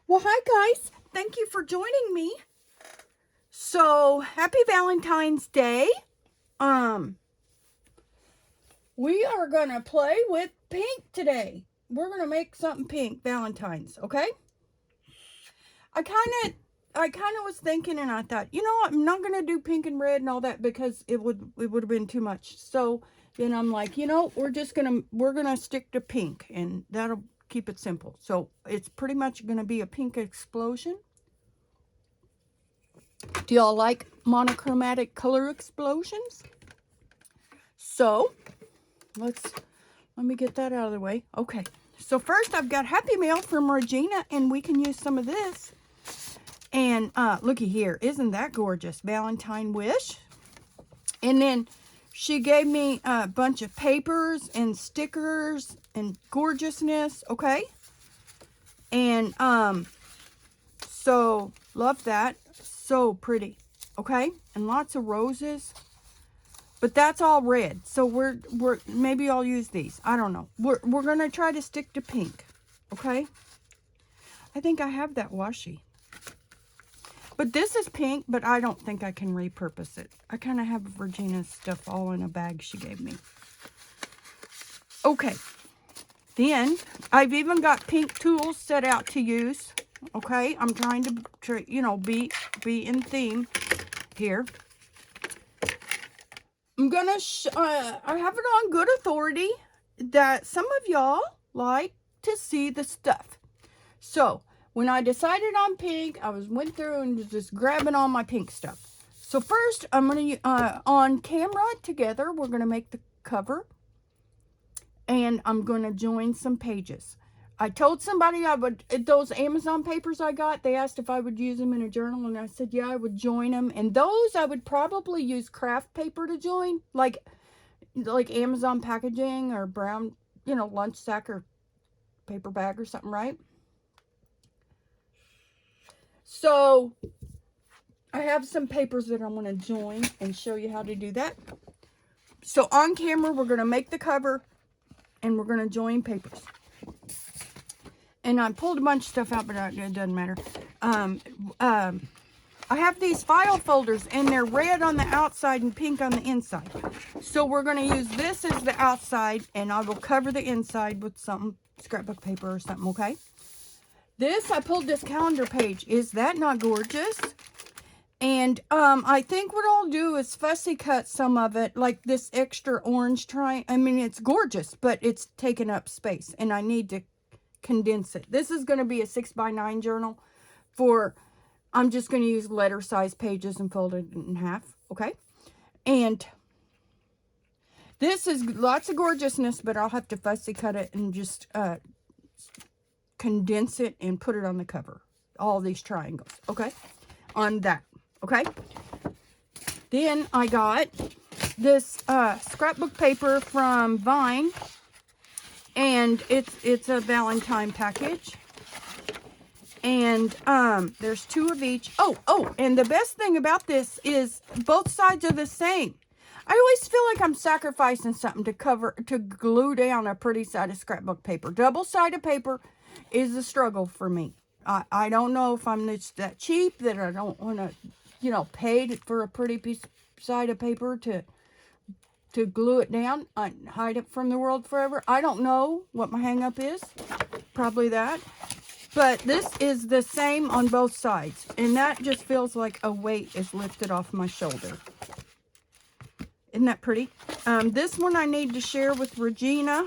Well, hi guys. Thank you for joining me. So, happy Valentine's Day. Um, we are going to play with pink today. We're going to make something pink, Valentine's, okay? I kind of was thinking and I thought, I'm not going to do pink and red and all that because it would have been too much. So, then I'm like, we're going to stick to pink and that'll keep it simple. So, it's pretty much going to be a pink explosion. Do y'all like monochromatic color explosions? So, let me get that out of the way. Okay, so first I've got Happy Mail from Regina, and we can use some of this. And looky here, isn't that gorgeous? Valentine wish. And then she gave me a bunch of papers and stickers and gorgeousness, okay? And so love that. So pretty, okay? And lots of roses. But that's all red. So we're maybe I'll use these. I don't know. We're going to try to stick to pink, okay? I think I have that washi. But this is pink, but I don't think I can repurpose it. I kind of have Regina's stuff all in a bag she gave me. Okay. Then I've even got pink tools set out to use. Okay, I'm trying to, be in theme here. I'm gonna, I have it on good authority that some of y'all like to see the stuff. So, when I decided on pink, went through and just grabbing all my pink stuff. So first, I'm gonna, on camera together, we're gonna make the cover. And I'm gonna join some pages. I told somebody those Amazon papers I got, they asked if I would use them in a journal, and I said, yeah, I would join them. And those I would probably use craft paper to join, like Amazon packaging or brown, lunch sack or paper bag or something, right? So I have some papers that I'm going to join and show you how to do that. So on camera, we're going to make the cover and we're going to join papers. And I pulled a bunch of stuff out, but it doesn't matter. I have these file folders, and they're red on the outside and pink on the inside. So we're going to use this as the outside, and I will cover the inside with some scrapbook paper or something, okay? I pulled this calendar page. Is that not gorgeous? And I think what I'll do is fussy cut some of it, like this extra orange I mean, it's gorgeous, but it's taking up space, and I need to condense it. This is going to be a 6x9 journal I'm just going to use letter size pages and fold it in half, okay? And this is lots of gorgeousness, but I'll have to fussy cut it and just condense it and put it on the cover. All these triangles, okay? On that, okay? Then I got this scrapbook paper from Vine. And it's a Valentine package. And there's 2 of each. Oh, and the best thing about this is both sides are the same. I always feel like I'm sacrificing something to glue down a pretty side of scrapbook paper. Double-sided paper is a struggle for me. I don't know if I'm just that cheap that I don't want to, pay for a pretty side of paper to glue it down and hide it from the world forever. I don't know what my hang up is. Probably that. But this is the same on both sides. And that just feels like a weight is lifted off my shoulder. Isn't that pretty? This one I need to share with Regina.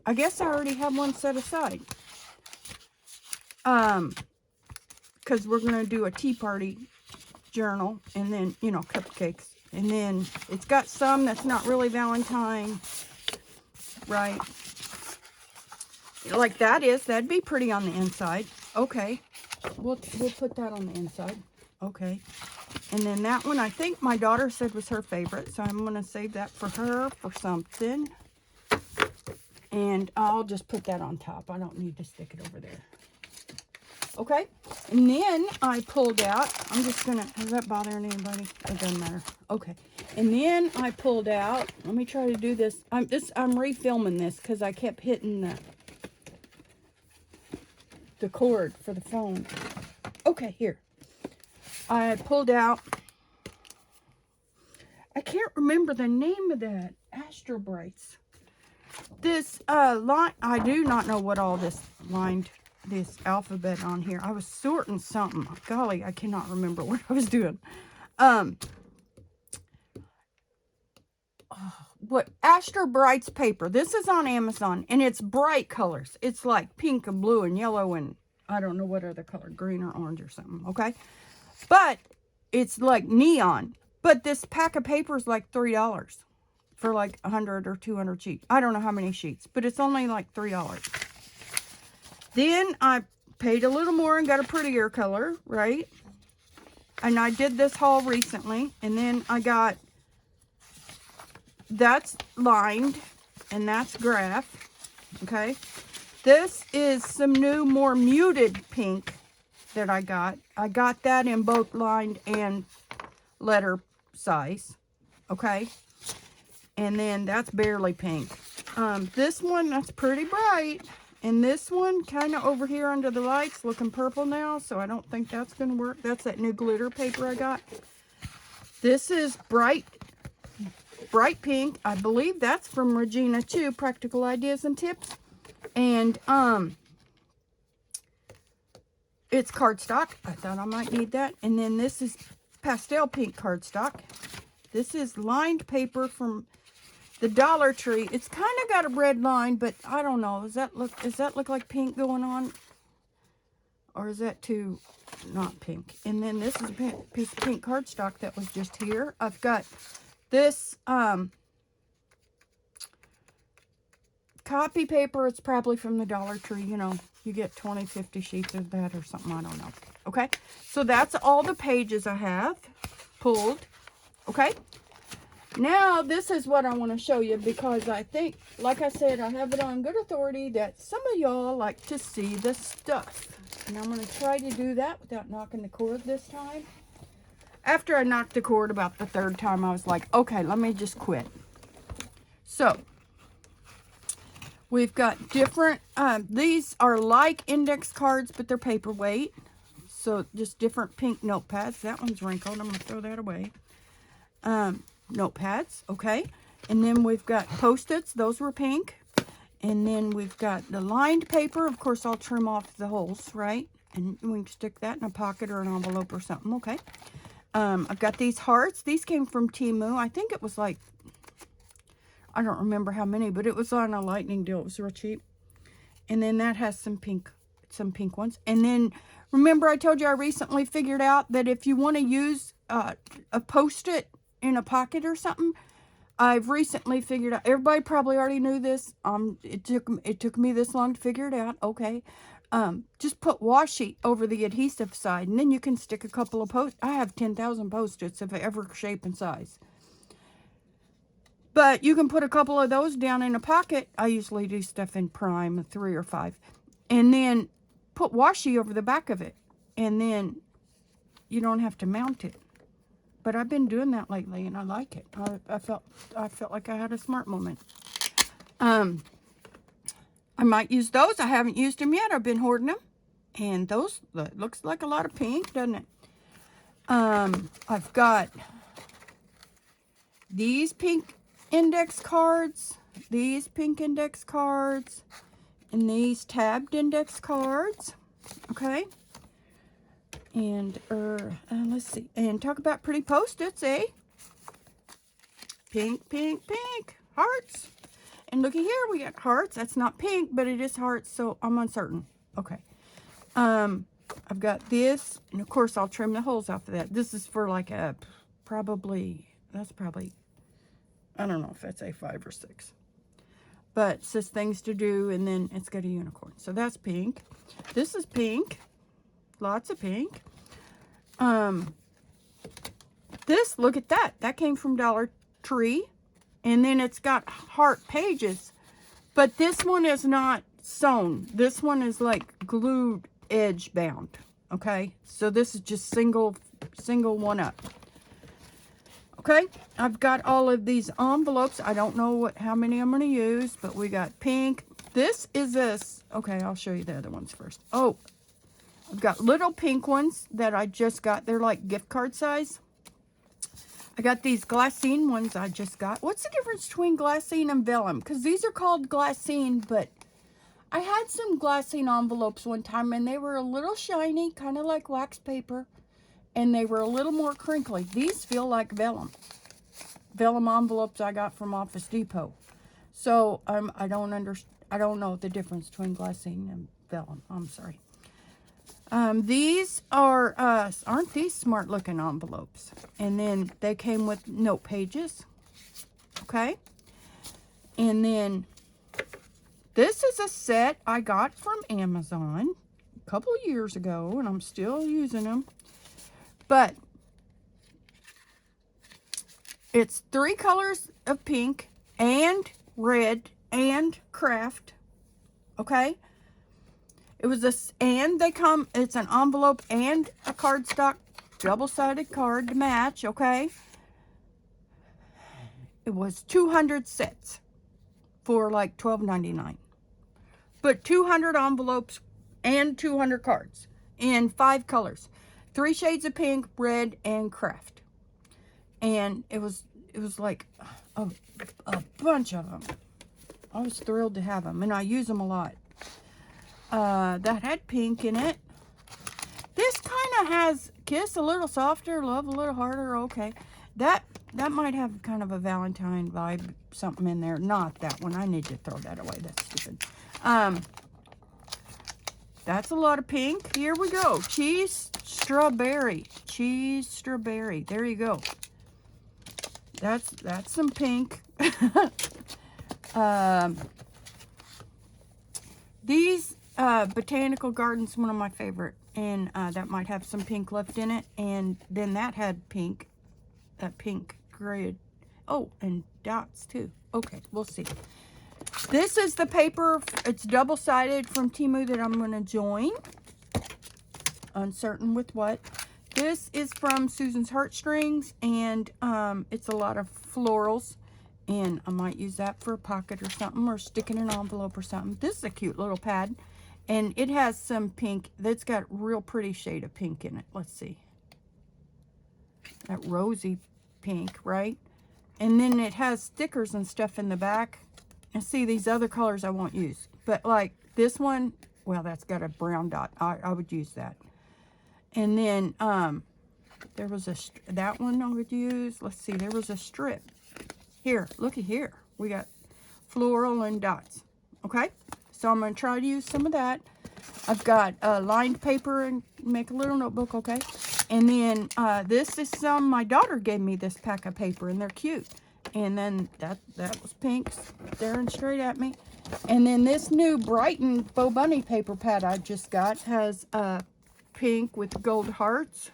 I guess I already have one set aside. Because we're going to do a tea party journal. And then, cupcakes. And then it's got some that's not really Valentine, right? Like that'd be pretty on the inside. Okay, we'll put that on the inside. Okay, and then that one I think my daughter said was her favorite, so I'm gonna save that for her for something. And I'll just put that on top. I don't need to stick it over there. Okay, and then I pulled out, is that bothering anybody? It doesn't matter. Okay, and then I pulled out, let me try to do this. I'm refilming this because I kept hitting the cord for the phone. Okay, here. I pulled out, I can't remember the name of that. Astro Brights. This line, I do not know what all this lined, this alphabet on here. I was sorting something. Golly, I cannot remember what I was doing. What Astro Brights paper. This is on Amazon, and it's bright colors. It's like pink and blue and yellow and I don't know what other color, green or orange or something, okay? But it's like neon. But this pack of paper is like $3 for like 100 or 200 sheets. I don't know how many sheets, but it's only like $3. Then I paid a little more and got a prettier color, right? And I did this haul recently, and then I got, that's lined, and that's graph, okay? This is some new, more muted pink that I got. I got that in both lined and letter size, okay? And then that's barely pink. This one, that's pretty bright. And this one, kind of over here under the lights, looking purple now, so I don't think that's going to work. That's that new glitter paper I got. This is bright pink. I believe that's from Regina too, Practical Ideas and Tips. And it's cardstock. I thought I might need that. And then this is pastel pink cardstock. This is lined paper from the Dollar Tree. It's kind of got a red line, but I don't know. Does that look like pink going on? Or is that too not pink? And then this is a piece of pink cardstock that was just here. I've got this copy paper. It's probably from the Dollar Tree. You know, you get 20, 50 sheets of that or something. I don't know. Okay, so that's all the pages I have pulled. Okay, now this is what I want to show you, because I think, like I said, I have it on good authority that some of y'all like to see the stuff. And I'm going to try to do that without knocking the cord this time. After I knocked the cord about the third time, I was like, okay, let me just quit. So, we've got different, these are like index cards, but they're paperweight. So, just different pink notepads. That one's wrinkled. I'm going to throw that away. Notepads, okay. And then we've got Post-its. Those were pink. And then we've got the lined paper. Of course, I'll trim off the holes, right? And we can stick that in a pocket or an envelope or something, okay. I've got these hearts. These came from Temu. I think it was like, I don't remember how many, but it was on a lightning deal. It was real cheap. And then that has some pink ones. And then, remember I told you I recently figured out that if you want to use a Post-it in a pocket or something, I've recently figured out, everybody probably already knew this. It took me this long to figure it out. Okay. Just put washi over the adhesive side, and then you can stick a couple of I have 10,000 Post-its of every shape and size. But you can put a couple of those down in a pocket. I usually do stuff in prime, 3 or 5. And then put washi over the back of it. And then you don't have to mount it. But I've been doing that lately, and I like it. I felt like I had a smart moment. I might use those. I haven't used them yet. I've been hoarding them. And those, looks like a lot of pink, doesn't it? I've got these pink index cards, these pink index cards, and these tabbed index cards. Okay. And, let's see. And talk about pretty Post-its, eh? Pink, pink, pink. Hearts. And looky here, we got hearts. That's not pink, but it is hearts, so I'm uncertain. Okay. I've got this, and of course I'll trim the holes off of that. This is for like a, that's probably, I don't know if that's a 5 or 6. But it says things to do, and then it's got a unicorn. So that's pink. This is pink. Lots of pink. This, look at that. That came from Dollar Tree. And then it's got heart pages. But this one is not sewn. This one is like glued edge bound. Okay? So this is just single one up. Okay? I've got all of these envelopes. I don't know how many I'm going to use, but we got pink. This is okay, I'll show you the other ones first. Oh, got little pink ones that I just got. They're like gift card size. I got these glassine ones I just got. What's the difference between glassine and vellum? Because these are called glassine, but I had some glassine envelopes one time, and they were a little shiny, kind of like wax paper, and they were a little more crinkly. These feel like vellum. Vellum envelopes I got from Office Depot. So I don't know the difference between glassine and vellum. I'm sorry. These are, aren't these smart looking envelopes? And then they came with note pages. Okay. And then this is a set I got from Amazon a couple years ago, and I'm still using them. But it's 3 colors of pink and red and craft. Okay. It was this, and they come, it's an envelope and a cardstock double-sided card to match, okay? It was 200 sets for like $12.99. But 200 envelopes and 200 cards in 5 colors. 3 shades of pink, red, and craft. And it was like a bunch of them. I was thrilled to have them, and I use them a lot. That had pink in it. This kind of has kiss a little softer, love a little harder. Okay, that might have kind of a Valentine vibe, something in there. Not that one. I need to throw that away. That's stupid. That's a lot of pink. Here we go. Cheese strawberry. Cheese strawberry. There you go. That's some pink. These Botanical Gardens, one of my favorite, and that might have some pink left in it. And then that had pink, that pink grid. Oh, and dots too. Okay, we'll see. This is the paper. It's double-sided from Temu that I'm going to join. Uncertain with what. This is from Susan's Heartstrings, and it's a lot of florals. And I might use that for a pocket or something, or stick in an envelope or something. This is a cute little pad. And it has some pink. That's got real pretty shade of pink in it. Let's see. That rosy pink, right? And then it has stickers and stuff in the back. And see, these other colors I won't use. But like this one, well, that's got a brown dot. I would use that. And then there was that one I would use. Let's see, there was a strip. Here, looky here. We got floral and dots. Okay? So I'm going to try to use some of that. I've got lined paper and make a little notebook, okay? And then this is some, my daughter gave me this pack of paper, and they're cute. And then that was pink, staring straight at me. And then this new Brighton Faux Bunny paper pad I just got has pink with gold hearts.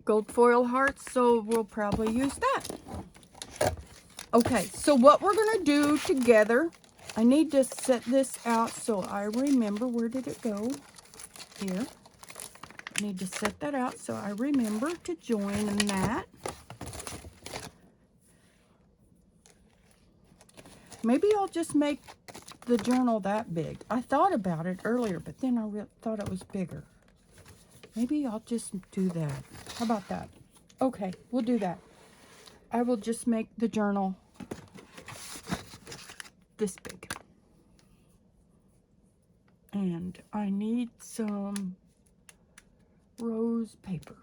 Gold foil hearts, so we'll probably use that. Okay, so what we're going to do together, I need to set this out so I remember. Where did it go? Here. I need to set that out so I remember to join in that. Maybe I'll just make the journal that big. I thought about it earlier, but then I thought it was bigger. Maybe I'll just do that. How about that? Okay, we'll do that. I will just make the journal this big. And I need some rose paper.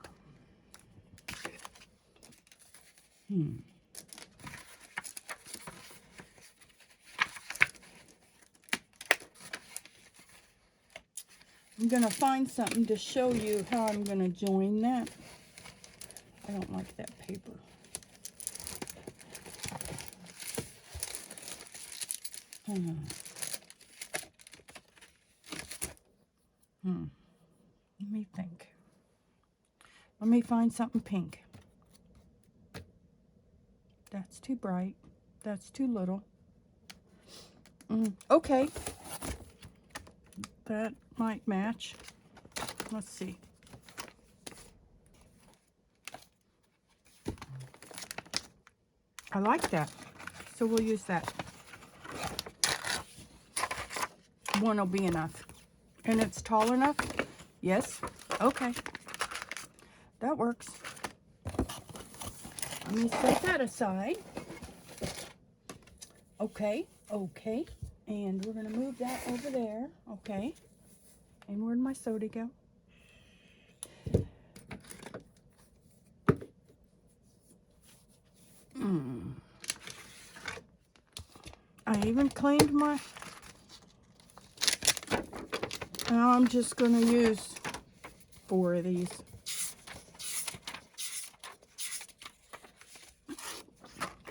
I'm going to find something to show you how I'm going to join that. I don't like that paper. Let me think. Let me find something pink. That's too bright. That's too little. Okay. That might match. Let's see. I like that. So we'll use that. One will be enough. And it's tall enough? Yes? Okay. That works. Let me set that aside. Okay, okay. And we're going to move that over there. Okay. And where'd my soda go? I even cleaned my... Now I'm just going to use 4 of these.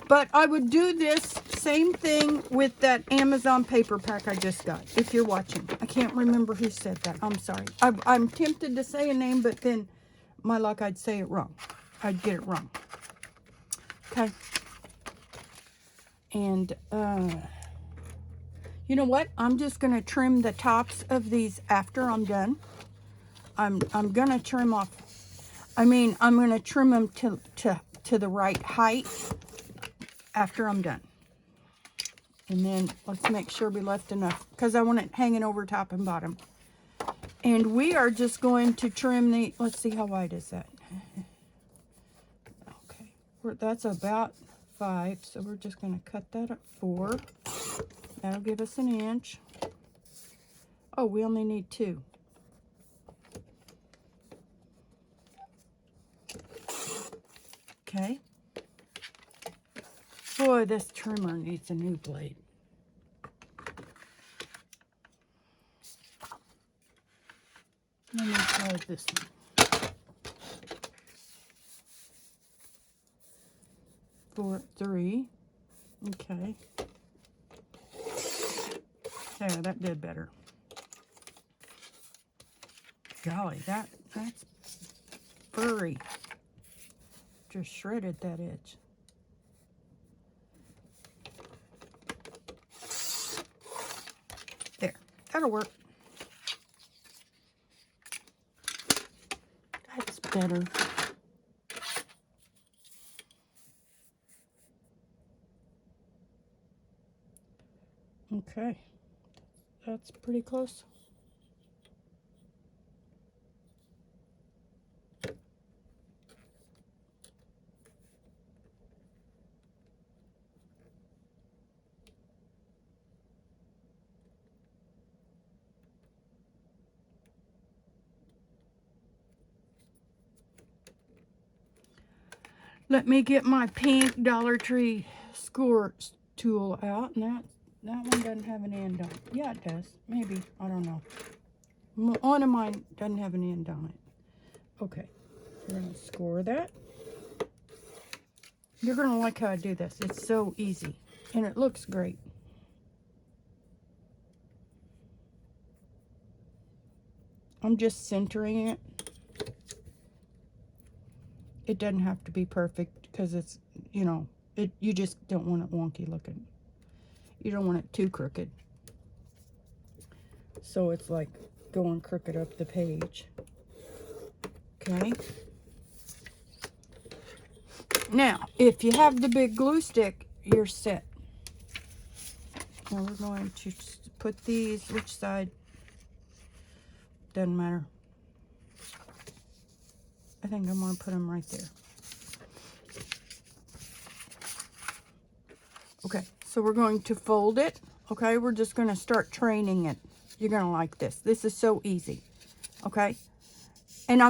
But I would do this same thing with that Amazon paper pack I just got, if you're watching. I can't remember who said that. I'm sorry. I'm tempted to say a name, but then my luck, I'd say it wrong. I'd get it wrong. Okay. And, you know what? I'm just going to trim the tops of these after I'm done. I'm going to trim off. I'm going to trim them to the right height after I'm done. And then let's make sure we left enough, because I want it hanging over top and bottom. And we are just going to trim the, let's see, how wide is that? Okay, that's about 5, so we're just going to cut that at 4. That'll give us an inch. Oh, we only need 2. Okay. Boy, this trimmer needs a new blade. Let me try this one. 4, 3. Okay. There, that did better. Golly, that's furry. Just shredded that edge. There, that'll work. That's better. Okay, that's pretty close. Let me get my pink Dollar Tree score tool out. And that one doesn't have an end on it. Yeah, it does. Maybe. I don't know. One of mine doesn't have an end on it. Okay. We're going to score that. You're going to like how I do this. It's so easy. And it looks great. I'm just centering it. It doesn't have to be perfect because it's, you know, you just don't want it wonky looking. You don't want it too crooked. So it's like going crooked up the page. Okay. Now, if you have the big glue stick, you're set. Now we're going to put these, which side? Doesn't matter. I think I'm going to put them right there. Okay, so we're going to fold it. Okay, we're just going to start training it. You're going to like this. This is so easy. Okay, and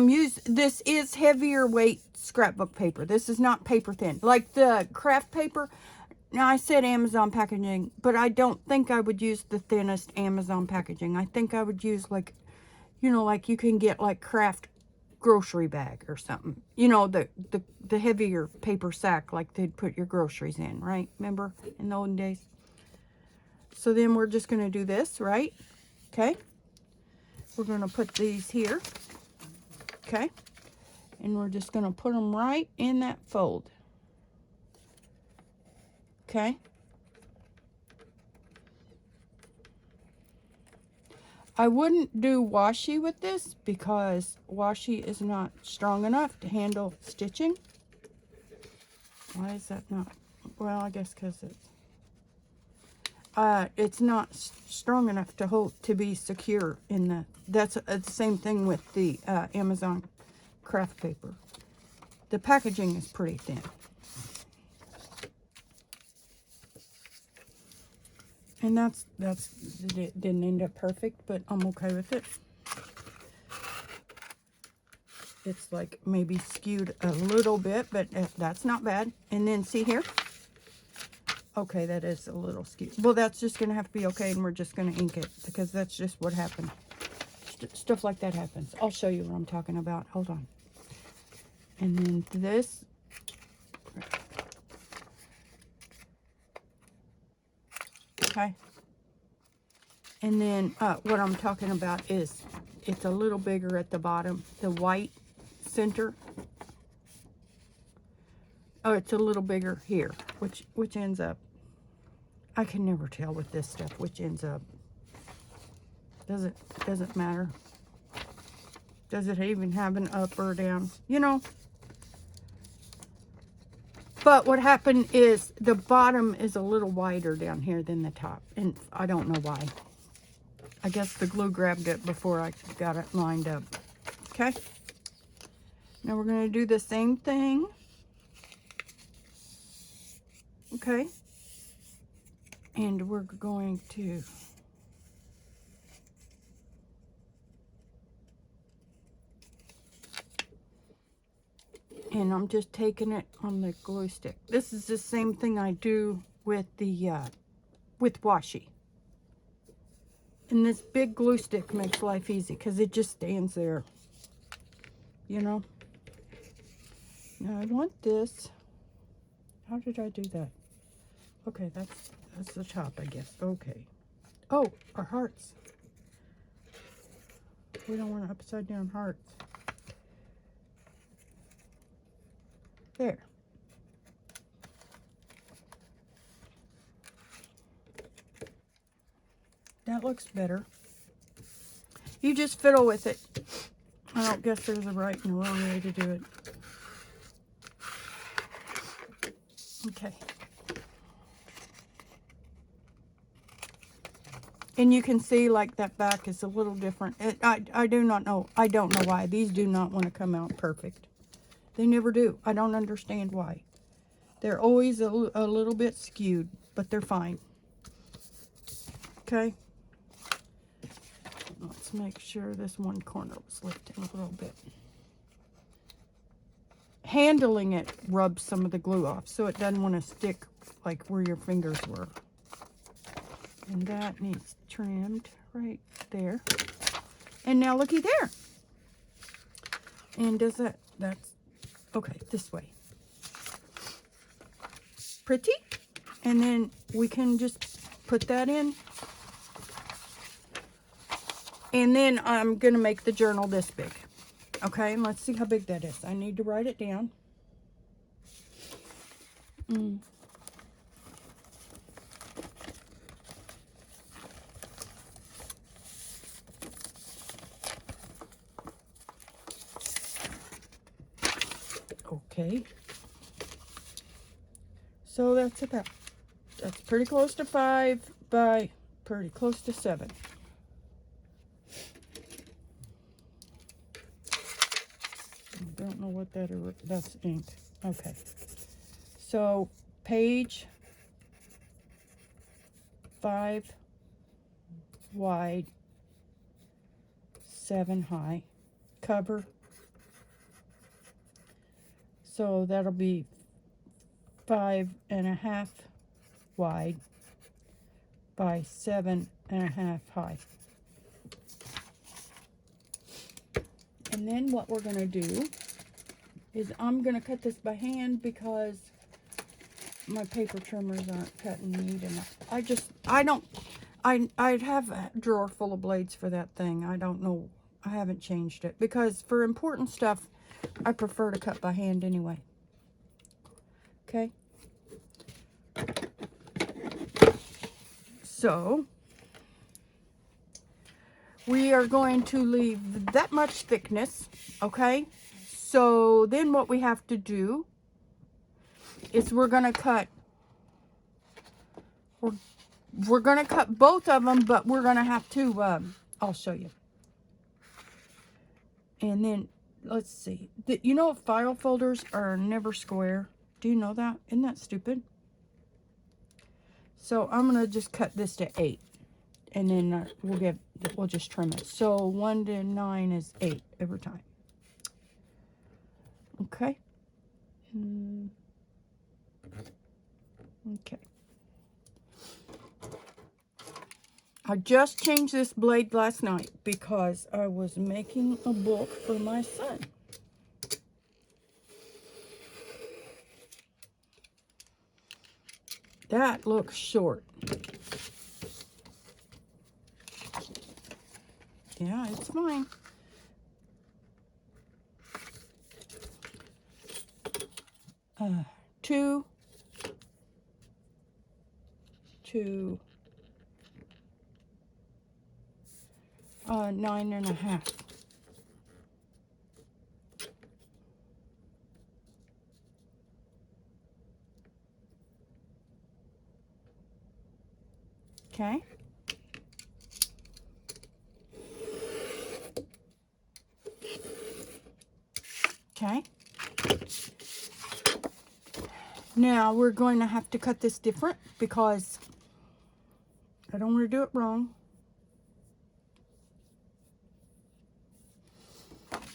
this is heavier weight scrapbook paper. This is not paper thin. Like the craft paper, now I said Amazon packaging, but I don't think I would use the thinnest Amazon packaging. I think I would use like, you know, like you can get like craft grocery bag or something, you know, the heavier paper sack like they'd put your groceries in, right? Remember in the olden days? So then we're just going to do this, right? Okay, we're going to put these here. Okay, and we're just going to put them right in that fold. Okay, I wouldn't do washi with this because washi is not strong enough to handle stitching. Why is that not? Well, I guess because it's... it's not strong enough to hold, to be secure in the, that's the same thing with the Amazon craft paper. The packaging is pretty thin. And it didn't end up perfect, but I'm okay with it. It's like maybe skewed a little bit, but that's not bad. And then see here? Okay, that is a little skewed. Well, that's just going to have to be okay, and we're just going to ink it, because that's just what happened. Stuff like that happens. I'll show you what I'm talking about. Hold on. And then this. Okay. And then what I'm talking about is it's a little bigger at the bottom. The white center. Oh, it's a little bigger here, which ends up. I can never tell with this stuff which ends up. Doesn't matter. Does it even have an up or down? You know. But what happened is the bottom is a little wider down here than the top. And I don't know why. I guess the glue grabbed it before I got it lined up. Okay. Now we're going to do the same thing. Okay. And we're going to and I'm just taking it on the glue stick. This is the same thing I do with the with washi. And this big glue stick makes life easy because it just stands there. You know? Now I want this. How did I do that? Okay, that's the top, I guess. Okay. Oh, our hearts. We don't want upside down hearts. There. That looks better. You just fiddle with it. I don't guess there's a right and a wrong way to do it. Okay. And you can see like that back is a little different. I do not know. I don't know why. These do not want to come out perfect. They never do. I don't understand why. They're always a little bit skewed, but they're fine. Okay. Let's make sure this one corner was lifted a little bit. Handling it rubs some of the glue off, so it doesn't want to stick like where your fingers were. And that needs trimmed right there. And now looky there. And does that's, okay, this way. Pretty. And then we can just put that in. And then I'm going to make the journal this big. Okay, and let's see how big that is. I need to write it down. Okay. So that's pretty close to 5 by pretty close to 7. I don't know what that is. That's ink. Okay. So page 5 wide, 7 high, cover. So that'll be 5.5 wide by 7.5 high. And then what we're going to do is I'm going to cut this by hand because my paper trimmers aren't cutting neat enough. I'd have a drawer full of blades for that thing. I don't know. I haven't changed it because for important stuff, I prefer to cut by hand anyway. Okay. So we are going to leave that much thickness, okay? So then what we have to do is we're going to cut, we're going to cut both of them, but we're going to have to, I'll show you. And then, let's see. You know, file folders are never square. Do you know that? Isn't that stupid? So I'm going to just cut this to 8. And then we'll just trim it. So 1 to 9 is 8 every time. Okay. Okay. I just changed this blade last night because I was making a book for my son. That looks short. Yeah, it's fine. Two to 9.5. Okay. Okay. Now we're going to have to cut this different because I don't want to do it wrong.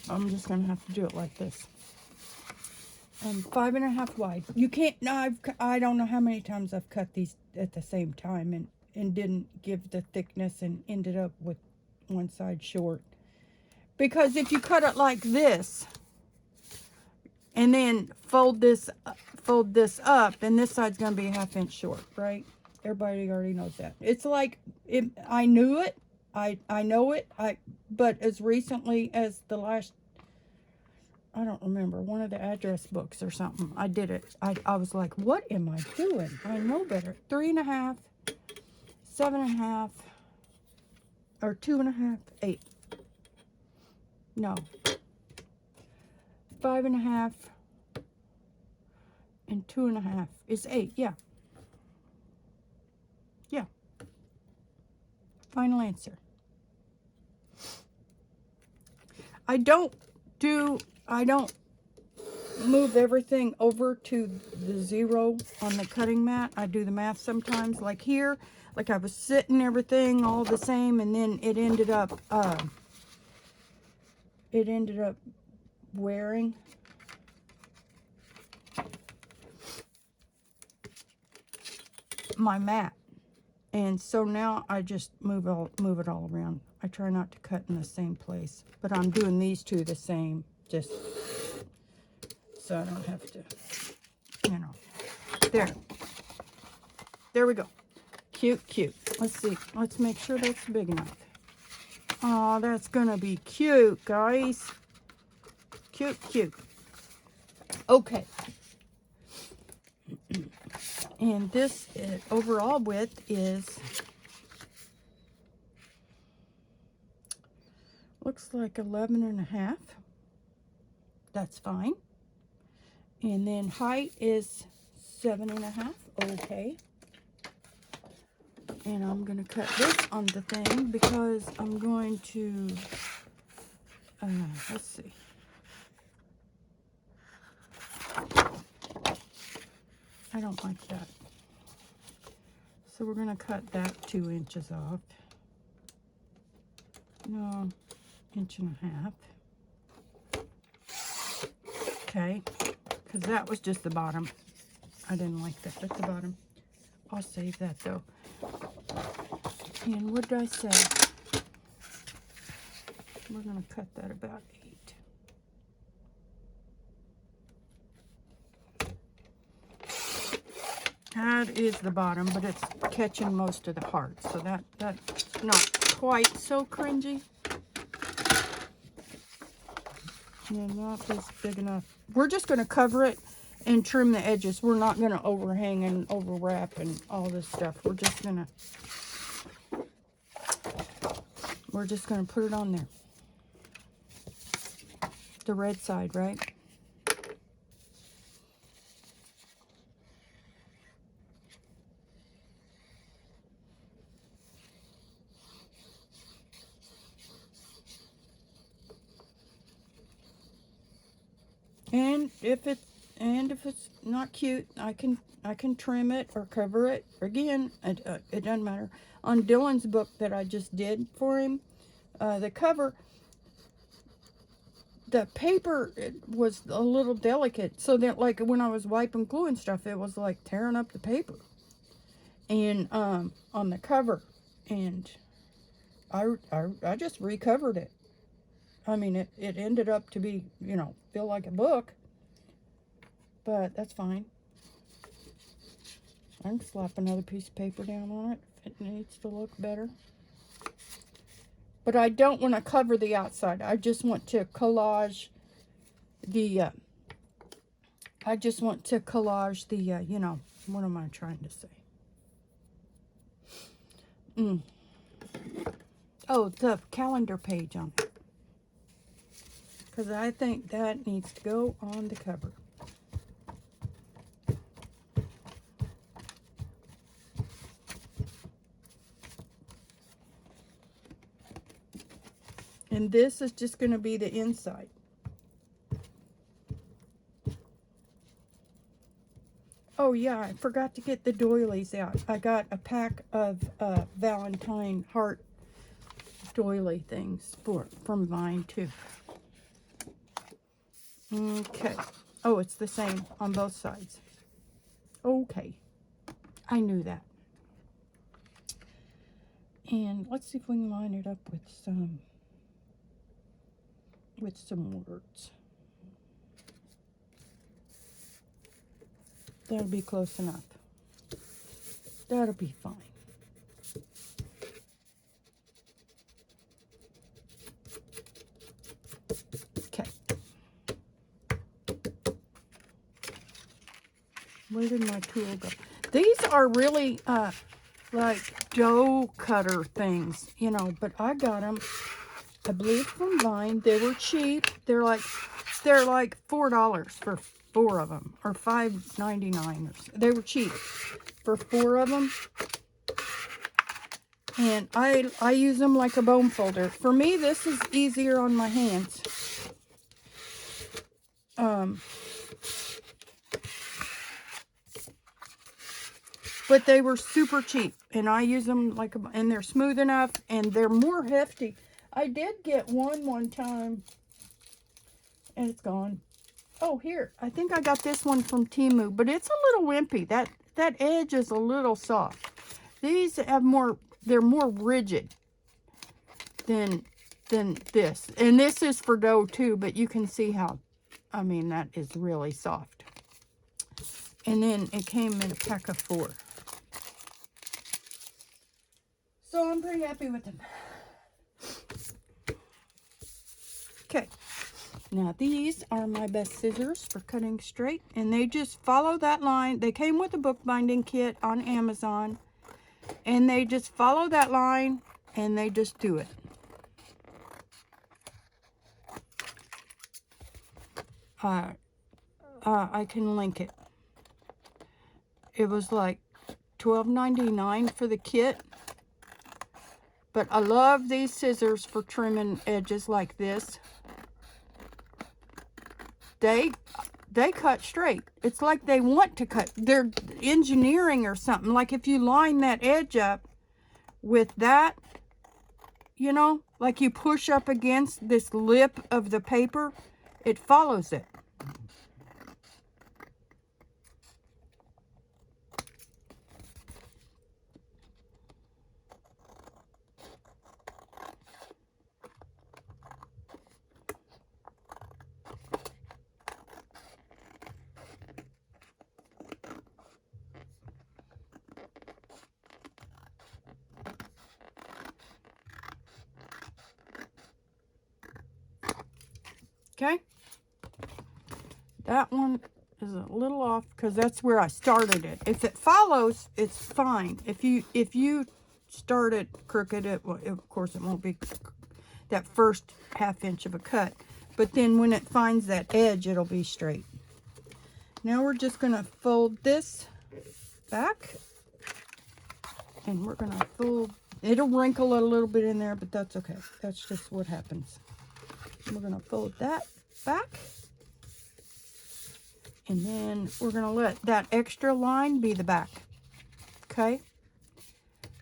I'm just going to have to do it like this. 5.5 wide. You can't, no, I don't know how many times I've cut these at the same time and didn't give the thickness and ended up with one side short. Because if you cut it like this and then fold this up, then this side's going to be a 1/2 inch short, right? Everybody already knows that. It's like, I knew it. I know it. But as recently as the last, I don't remember, one of the address books or something, I did it. I was like, what am I doing? I know better. 3.5, 7.5, or 2.5, 8. No. 5.5 and 2.5 is 8. Yeah. Yeah. Final answer. I don't move everything over to the 0 on the cutting mat. I do the math sometimes, like here, like I was sitting everything all the same, and then it ended up wearing. My mat. And so now I just move it all around. I try not to cut in the same place, but I'm doing these two the same, just so I don't have to, you know. There we go. Cute, cute. Let's see. Let's make sure that's big enough. Oh, that's gonna be cute, guys. Cute, cute. Okay. And this overall width is, looks like 11.5. That's fine. And then height is 7.5. Okay. And I'm going to cut this on the thing because I'm going to, let's see. I don't like that. So we're going to cut that 2 inches off. No, 1.5 inches. Okay, because that was just the bottom. I didn't like that at the bottom. I'll save that though. And what did I say? We're going to cut that about 8. That is the bottom, but it's catching most of the heart, so that's not quite so cringy. And that is big enough. We're just going to cover it and trim the edges. We're not going to overhang and overwrap and all this stuff. We're just going to put it on there. The red side, right? And if it's not cute, I can trim it or cover it. Again, it doesn't matter. On Dylan's book that I just did for him, the cover, the paper, it was a little delicate, so that like when I was wiping glue and stuff, it was like tearing up the paper and on the cover, and I just recovered it. I mean, it ended up to be, you know, feel like a book, but that's fine. I can slap another piece of paper down on it if it needs to look better. But I don't want to cover the outside. I just want to collage the, you know, what am I trying to say? Oh, the calendar page on it. Because I think that needs to go on the cover. And this is just going to be the inside. Oh yeah, I forgot to get the doilies out. I got a pack of Valentine heart doily things from Vine too. Okay. Oh, it's the same on both sides. Okay. I knew that. And let's see if we can line it up with some words. That'll be close enough. That'll be fine. Okay. Where did my tool go? These are really like dough cutter things, you know, but I got them, I believe, from Vine. They were cheap. They're like $4 for 4 of them, or $5.99. They were cheap for 4 of them. And I use them like a bone folder. For me, this is easier on my hands. But they were super cheap, and I use them like and they're smooth enough, and they're more hefty. I did get one time, and it's gone. Oh, here, I think I got this one from Temu, but it's a little wimpy. That edge is a little soft. These have they're more rigid than this. And this is for dough too, but you can see how, I mean, that is really soft. And then it came in a pack of 4. So I'm pretty happy with them. Okay. Now these are my best scissors for cutting straight, and they just follow that line. They came with a bookbinding kit on Amazon, and they just follow that line, and they just do it. I can link it. It was like $12.99 for the kit. But I love these scissors for trimming edges like this. They cut straight. It's like they want to cut. They're engineering or something. Like if you line that edge up with that, you know, like you push up against this lip of the paper, it follows it. Okay, that one is a little off because that's where I started it. If it follows, it's fine. If you start it crooked, of course it won't be that first ½ inch of a cut. But then when it finds that edge, it'll be straight. Now we're just going to fold this back, and we're going to fold. It'll wrinkle a little bit in there, but that's okay. That's just what happens. We're going to fold that back. And then we're going to let that extra line be the back. Okay?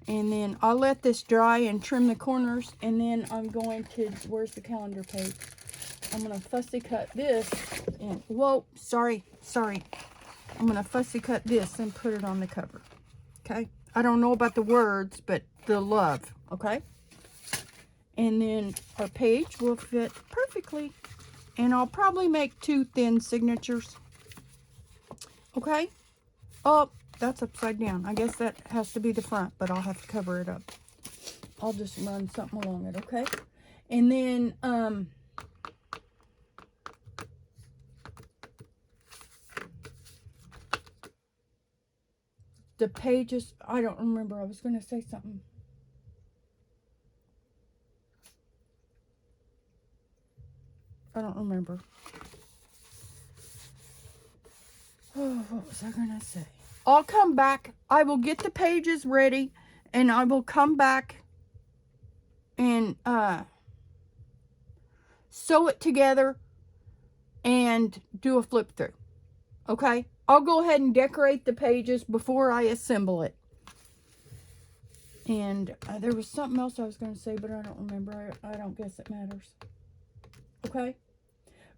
And then I'll let this dry and trim the corners. And then I'm going to, where's the calendar page? I'm going to fussy cut this. And, whoa, sorry. I'm going to fussy cut this and put it on the cover. Okay? I don't know about the words, but the love. Okay? And then our page will fit perfectly. And I'll probably make 2 thin signatures. Okay? Oh, that's upside down. I guess that has to be the front, but I'll have to cover it up. I'll just run something along it, okay? And then, the pages, I don't remember. I was going to say something. I don't remember. Oh, what was I going to say? I'll come back. I will get the pages ready, and I will come back and sew it together and do a flip through. Okay? I'll go ahead and decorate the pages before I assemble it. And there was something else I was going to say, but I don't remember. I don't guess it matters. Okay?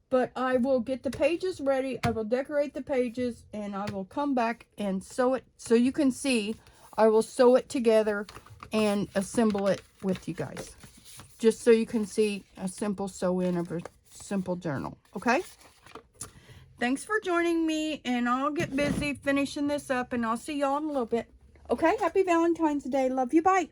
But I will get the pages ready. I will decorate the pages, and I will come back and sew it. So you can see, I will sew it together and assemble it with you guys. Just so you can see a simple sew-in of a simple journal. Okay? Thanks for joining me, and I'll get busy finishing this up, and I'll see y'all in a little bit. Okay? Happy Valentine's Day. Love you. Bye.